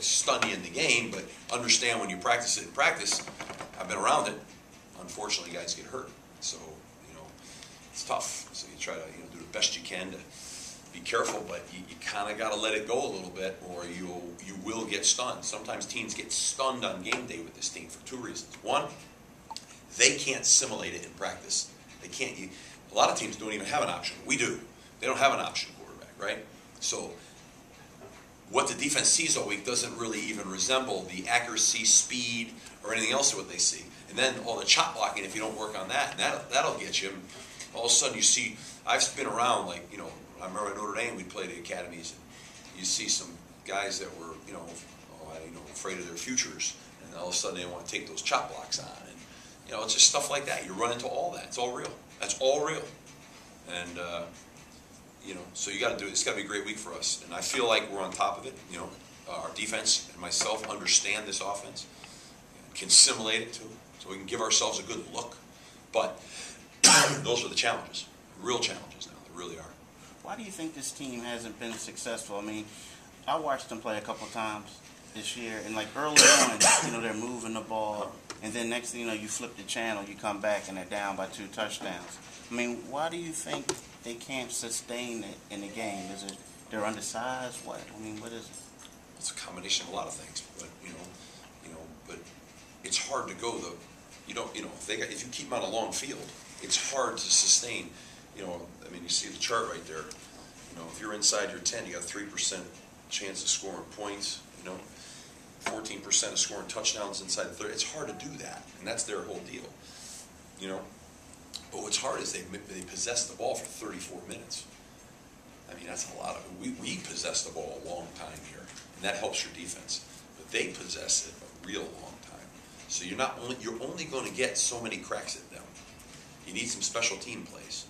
stun you in the game, but understand when you practice it in practice. I've been around it. Unfortunately, guys get hurt, so it's tough. So you try to do the best you can to be careful, but you kind of got to let it go a little bit, or you will get stunned. Sometimes teams get stunned on game day with this team for two reasons. One, they can't simulate it in practice. They can't. A lot of teams don't even have an option. We do. They don't have an option quarterback, right? So what the defense sees all week doesn't really even resemble the accuracy, speed, or anything else of what they see. And then all the chop blocking, if you don't work on that, that'll get you. And all of a sudden you see, I've been around, like, I remember at Notre Dame, we played at academies, and you see some guys that were, afraid of their futures, and all of a sudden they want to take those chop blocks on. And, it's just stuff like that. You run into all that. It's all real. That's all real. And, so you got to do it. It's got to be a great week for us. And I feel like we're on top of it. Our defense and myself understand this offense, can simulate it too, so we can give ourselves a good look. But those are the challenges, real challenges now. They really are. Why do you think this team hasn't been successful? I mean, I watched them play a couple times this year, and like early on, they're moving the ball, and then next thing you know, you flip the channel, you come back, and they're down by 2 touchdowns. I mean, why do you think they can't sustain it in the game? Is it they're undersized? What? I mean, what is it? It's a combination of a lot of things, but but it's hard to go though. If you keep them on a long field, it's hard to sustain. You see the chart right there. If you're inside your 10, you got a 3% chance of scoring points. 14% of scoring touchdowns inside the 30. It's hard to do that, and that's their whole deal. But what's hard is they possess the ball for 34 minutes. I mean, that's a lot of it. We possess the ball a long time here, and that helps your defense. But they possess it a real long time. So you're only going to get so many cracks at them. You need some special team plays.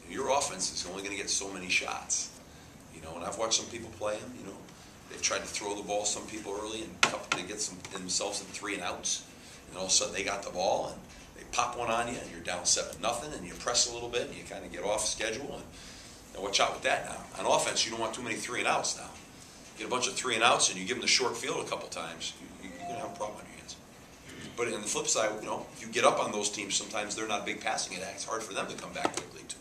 Your offense is only going to get so many shots. And I've watched some people play them. They've tried to throw the ball, some people early, and they get themselves in 3 and outs. And all of a sudden they got the ball, and they pop one on you, and you're down 7-0, and you press a little bit, and you kind of get off schedule. And watch out with that now. On offense, you don't want too many 3 and outs now. You get a bunch of 3 and outs, and you give them the short field a couple times, you're going to have a problem on your hands. But on the flip side, if you get up on those teams, sometimes they're not big passing attacks. It's hard for them to come back quickly, too.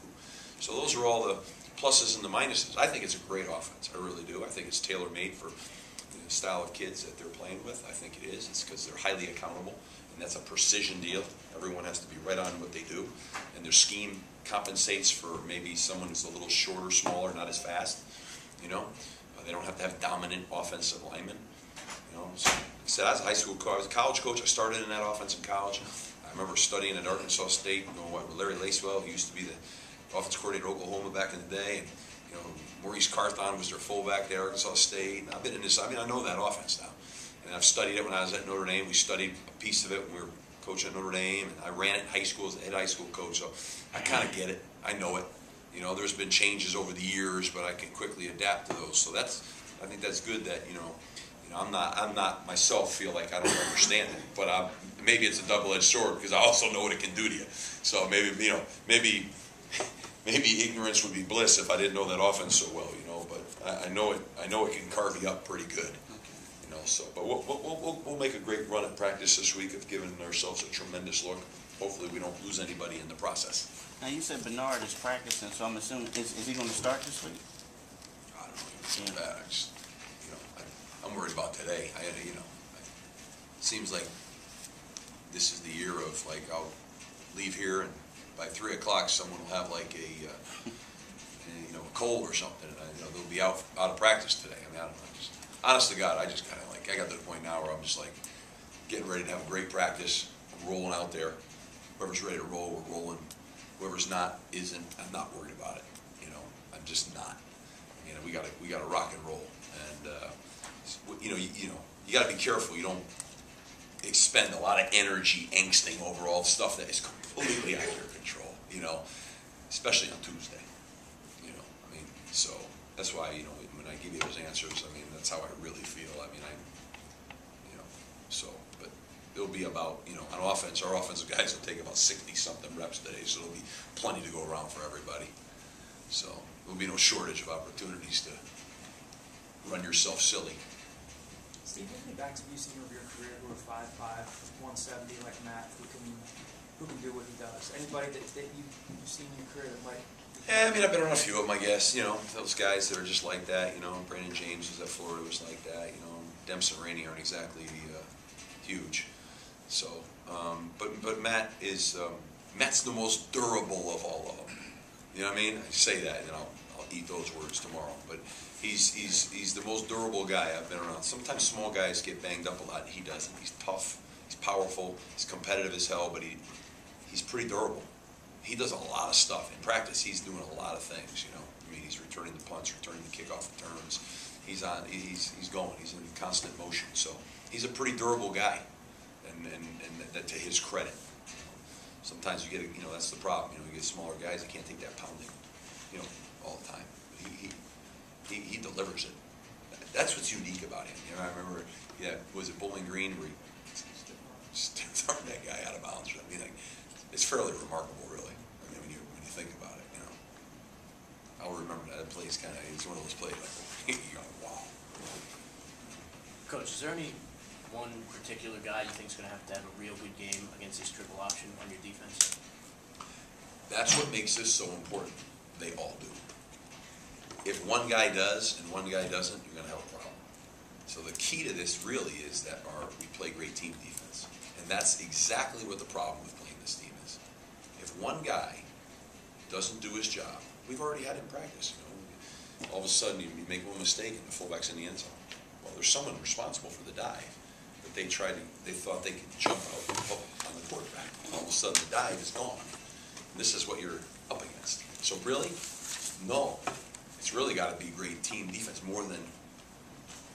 So those are all the pluses and the minuses. I think it's a great offense. I really do. I think it's tailor-made for the style of kids that they're playing with. I think it is. It's because they're highly accountable, and that's a precision deal. Everyone has to be right on what they do, and their scheme compensates for maybe someone who's a little shorter, smaller, not as fast. They don't have to have dominant offensive linemen. So, like I said, I was a high school coach. I was a college coach. I started in that offense in college. I remember studying at Arkansas State. With Larry Lacewell, who used to be the offense coordinator at Oklahoma back in the day, and Maurice Carthon was their fullback at Arkansas State. And I've been in this. I know that offense now, and I've studied it when I was at Notre Dame. We studied a piece of it when we were coaching at Notre Dame, and I ran it in high school as a head high school coach. So I kind of get it. I know it. There's been changes over the years, but I can quickly adapt to those. So I think that's good that I'm not myself feel like I don't understand it, but maybe it's a double-edged sword because I also know what it can do to you. So maybe ignorance would be bliss if I didn't know that offense so well, But I know it can carve you up pretty good, So, but we'll make a great run at practice this week of giving ourselves a tremendous look. Hopefully, we don't lose anybody in the process. Now you said Bernard is practicing, so I'm assuming is he going to start this week? I don't know. Bad. I'm worried about today. It seems like this is the year of I'll leave here and by 3 o'clock someone will have a cold or something, and they'll be out of practice today. I mean, I don't know. Honest to God, I just kind of I got to the point now where I'm just getting ready to have a great practice. I'm rolling out there. Whoever's ready to roll, we're rolling. Whoever's not isn't. I'm not worried about it. I'm just not. We got to rock and roll, and you got to be careful. You don't expend a lot of energy angsting over all the stuff that is completely out of your control. Especially on Tuesday. So that's why when I give you those answers, that's how I really feel. But it'll be about on offense. Our offensive guys will take about 60-something reps today, so there'll be plenty to go around for everybody. So there'll be no shortage of opportunities to run yourself silly. Steve, how many backs have you seen over your career who are 5'5", 170 like Matt, who can do what he does? Anybody that you've seen in your career that might? Yeah, I mean, I've been around a few of them, I guess. You know, those guys that are just like that. You know, Brandon James was at Florida, was like that. You know, Dempsey and Rainey aren't exactly huge. So, but Matt is Matt's the most durable of all of them. You know what I mean? I say that, and I'll eat those words tomorrow. But he's the most durable guy I've been around. Sometimes small guys get banged up a lot. He doesn't. He's tough. He's powerful. He's competitive as hell. But he's pretty durable. He does a lot of stuff. In practice, he's doing a lot of things, you know. I mean, he's returning the punts, returning the kickoff returns. He's going. He's in constant motion. So he's a pretty durable guy, and that to his credit. Sometimes you get, you know, that's the problem. You know, you get smaller guys that can't take that pounding, you know, all the time. But he delivers it. That's what's unique about him. You know, I remember, was it Bowling Green where he turned that guy out of bounds? I mean, like, it's fairly remarkable, really. I mean, when you think about it, you know. I'll remember that play's kind of, it's one of those plays like, you go, wow. Coach, is there any one particular guy you think is going to have a real good game against this triple option on your defense? That's what makes this so important. They all do. If one guy does and one guy doesn't, you're going to have a problem. So the key to this really is that we play great team defense. And that's exactly what the problem with playing this team is. If one guy doesn't do his job, we've already had him practice. You know, all of a sudden you make one mistake and the fullback's in the end zone. Well, there's someone responsible for the dive, but they thought they could jump out on the quarterback. All of a sudden the dive is gone. And this is what you're up against. So really, no, it's really got to be great team defense more than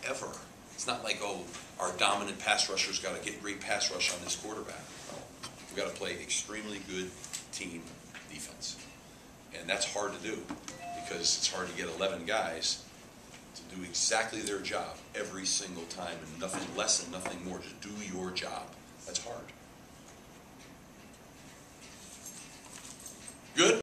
ever. It's not like, oh, our dominant pass rusher's got to get great pass rush on this quarterback. No, we've got to play extremely good team defense. And that's hard to do because it's hard to get 11 guys to do exactly their job every single time and nothing less and nothing more. Just do your job. That's hard. Good?